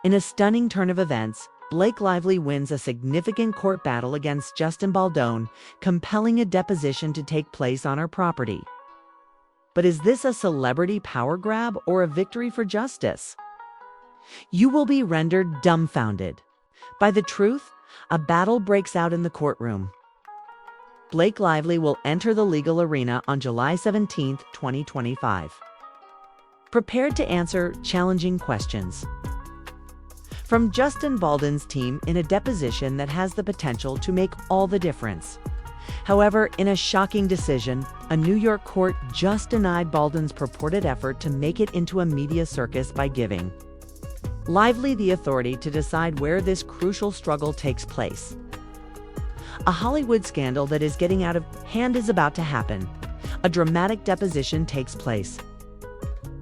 In a stunning turn of events, Blake Lively wins a significant court battle against Justin Baldoni, compelling a deposition to take place on her property. But is this a celebrity power grab or a victory for justice? You will be rendered dumbfounded. By the truth, a battle breaks out in the courtroom. Blake Lively will enter the legal arena on July 17, 2025. Prepared to answer challenging questions from Justin Baldoni's team in a deposition that has the potential to make all the difference. However, in a shocking decision, a New York court just denied Baldoni's purported effort to make it into a media circus by giving Lively the authority to decide where this crucial struggle takes place. A Hollywood scandal that is getting out of hand is about to happen. A dramatic deposition takes place.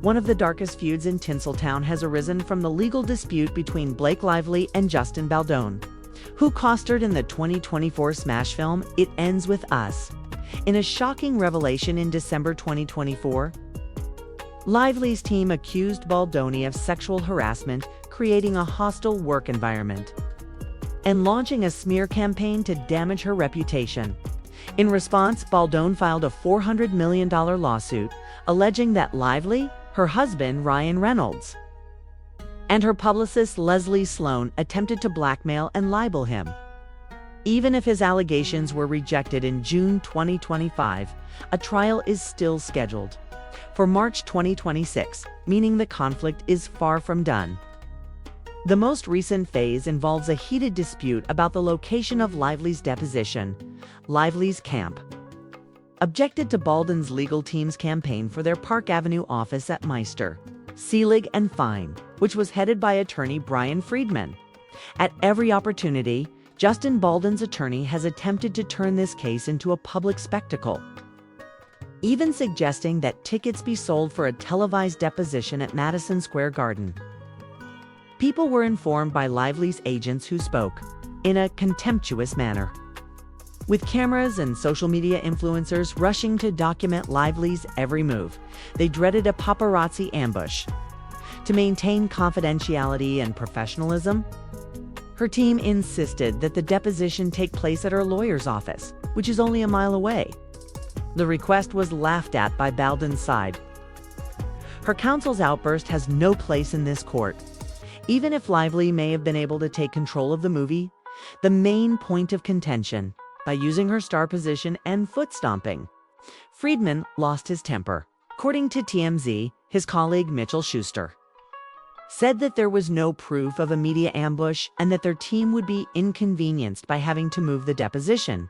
One of the darkest feuds in Tinseltown has arisen from the legal dispute between Blake Lively and Justin Baldoni, who co-starred in the 2024 smash film It Ends With Us. In a shocking revelation in December 2024, Lively's team accused Baldoni of sexual harassment, creating a hostile work environment, and launching a smear campaign to damage her reputation. In response, Baldoni filed a $400 million lawsuit, alleging that Lively, her husband Ryan Reynolds, and her publicist Leslie Sloan attempted to blackmail and libel him. Even if his allegations were rejected in June 2025, a trial is still scheduled for March 2026, meaning the conflict is far from done. The most recent phase involves a heated dispute about the location of Lively's deposition. Lively's camp objected to Baldoni's legal team's campaign for their Park Avenue office at Meister, Selig and Fine, which was headed by attorney Brian Friedman. At every opportunity, Justin Baldoni's attorney has attempted to turn this case into a public spectacle, even suggesting that tickets be sold for a televised deposition at Madison Square Garden. People were informed by Lively's agents, who spoke in a contemptuous manner, with cameras and social media influencers rushing to document Lively's every move. They dreaded a paparazzi ambush. To maintain confidentiality and professionalism, her team insisted that the deposition take place at her lawyer's office, which is only a mile away. The request was laughed at by Baldoni's side. Her counsel's outburst has no place in this court. Even if Lively may have been able to take control of the movie, the main point of contention, by using her star position and foot-stomping, Friedman lost his temper. According to TMZ, his colleague Mitchell Schuster said that there was no proof of a media ambush and that their team would be inconvenienced by having to move the deposition,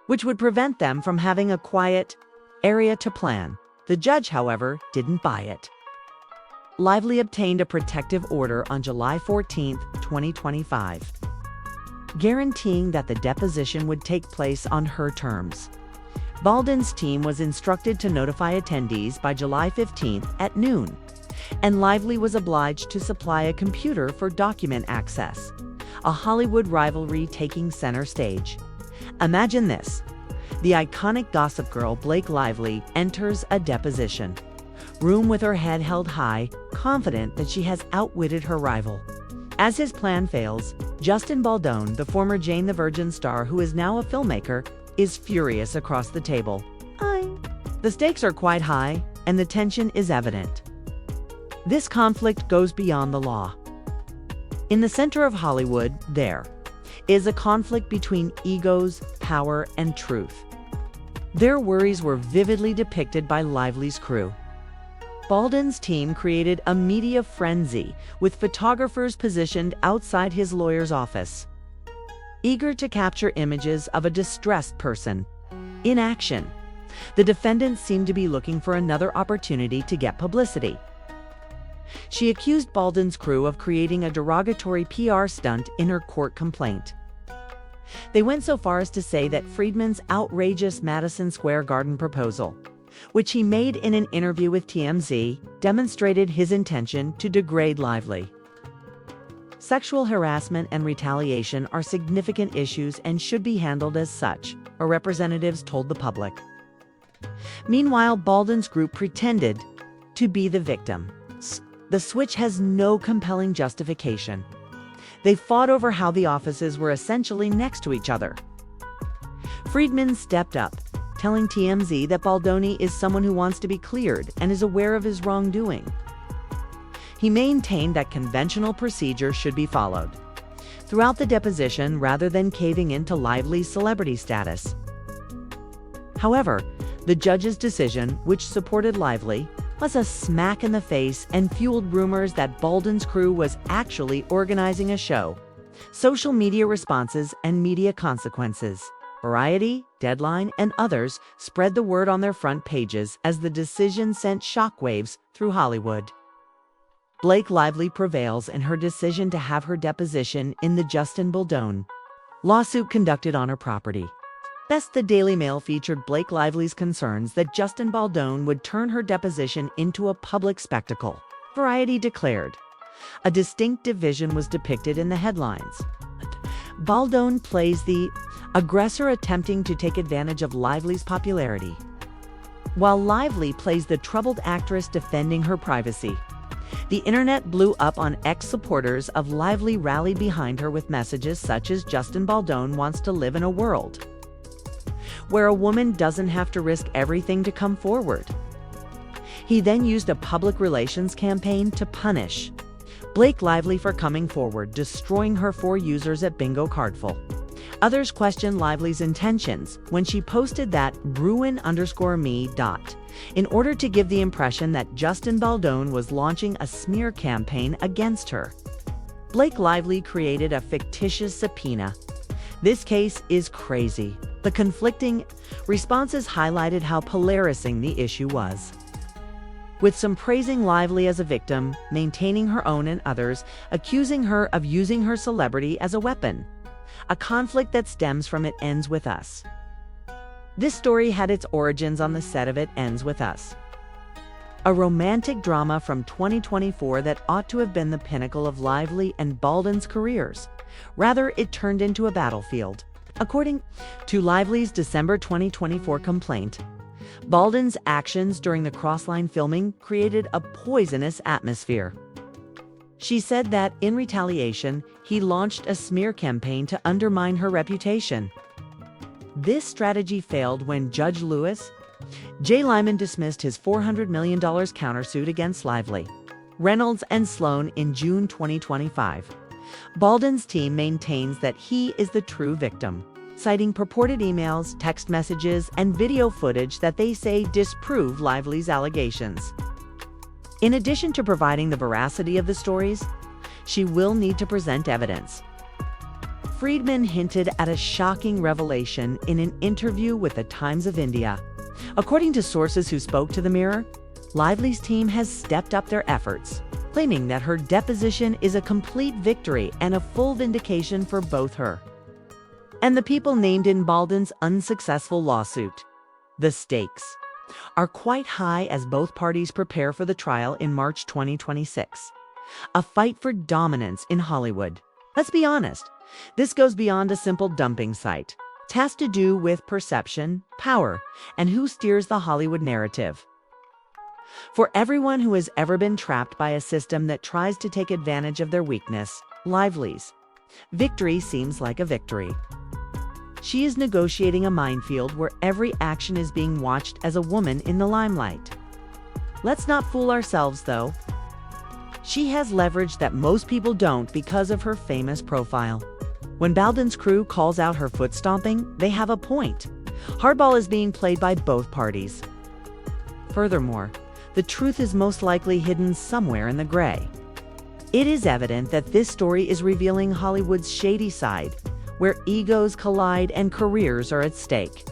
which would prevent them from having a quiet area to plan. The judge, however, didn't buy it. Lively obtained a protective order on July 14, 2025. Guaranteeing that the deposition would take place on her terms. Baldoni's team was instructed to notify attendees by July 15 at noon, and Lively was obliged to supply a computer for document access. A Hollywood rivalry taking center stage. Imagine this: the iconic Gossip Girl Blake Lively enters a deposition room with her head held high, confident that she has outwitted her rival. As his plan fails, Justin Baldoni, the former Jane the Virgin star who is now a filmmaker, is furious across the table. The stakes are quite high, and the tension is evident. This conflict goes beyond the law. In the center of Hollywood, there is a conflict between egos, power, and truth. Their worries were vividly depicted by Lively's crew. Baldoni's team created a media frenzy, with photographers positioned outside his lawyer's office, eager to capture images of a distressed person in action. The defendant seemed to be looking for another opportunity to get publicity. She accused Baldoni's crew of creating a derogatory PR stunt in her court complaint. They went so far as to say that Friedman's outrageous Madison Square Garden proposal, which he made in an interview with TMZ, demonstrated his intention to degrade Lively. Sexual harassment and retaliation are significant issues and should be handled as such, her representatives told the public. Meanwhile, Baldoni's group pretended to be the victims. the switch has no compelling justification. They fought over how the offices were essentially next to each other. Friedman stepped up, telling TMZ that Baldoni is someone who wants to be cleared and is aware of his wrongdoing. He maintained that conventional procedure should be followed throughout the deposition rather than caving into Lively's celebrity status. However, the judge's decision, which supported Lively, was a smack in the face and fueled rumors that Baldwin's crew was actually organizing a show. Social media responses and media consequences. Variety, Deadline, and others spread the word on their front pages as the decision sent shockwaves through Hollywood. Blake Lively prevails in her decision to have her deposition in the Justin Baldoni lawsuit conducted on her property. Best the Daily Mail featured Blake Lively's concerns that Justin Baldoni would turn her deposition into a public spectacle. Variety declared, a distinct division was depicted in the headlines. Baldoni plays the aggressor attempting to take advantage of Lively's popularity, while Lively plays the troubled actress defending her privacy. The internet blew up on ex-supporters of Lively rallied behind her with messages such as Justin Baldoni wants to live in a world where a woman doesn't have to risk everything to come forward. He then used a public relations campaign to punish Blake Lively for coming forward, destroying her 4 users at Bingo Cardful. Others questioned Lively's intentions when she posted that Bruin_me. In order to give the impression that Justin Baldoni was launching a smear campaign against her. Blake Lively created a fictitious subpoena. This case is crazy. The conflicting responses highlighted how polarizing the issue was, with some praising Lively as a victim, maintaining her own, and others accusing her of using her celebrity as a weapon. A conflict that stems from It Ends With Us. This story had its origins on the set of It Ends With Us, a romantic drama from 2024 that ought to have been the pinnacle of Lively and Baldwin's careers. Rather, it turned into a battlefield. According to Lively's December 2024 complaint, Baldwin's actions during the Crossline filming created a poisonous atmosphere. She said that, in retaliation, he launched a smear campaign to undermine her reputation. This strategy failed when Judge Lewis J. Lyman dismissed his $400 million countersuit against Lively, Reynolds, and Sloan in June 2025. Baldwin's team maintains that he is the true victim, citing purported emails, text messages, and video footage that they say disprove Lively's allegations. In addition to providing the veracity of the stories, she will need to present evidence. Friedman hinted at a shocking revelation in an interview with the Times of India. According to sources who spoke to the Mirror, Lively's team has stepped up their efforts, claiming that her deposition is a complete victory and a full vindication for both her and the people named in Baldwin's unsuccessful lawsuit. The stakes are quite high as both parties prepare for the trial in March 2026. A fight for dominance in Hollywood. Let's be honest, this goes beyond a simple dumping site. It has to do with perception, power, and who steers the Hollywood narrative. For everyone who has ever been trapped by a system that tries to take advantage of their weakness, Lively's victory seems like a victory. She is negotiating a minefield where every action is being watched as a woman in the limelight. Let's not fool ourselves, though. She has leverage that most people don't because of her famous profile. When Baldwin's crew calls out her foot stomping, they have a point. Hardball is being played by both parties. Furthermore, the truth is most likely hidden somewhere in the gray. It is evident that this story is revealing Hollywood's shady side, where egos collide and careers are at stake.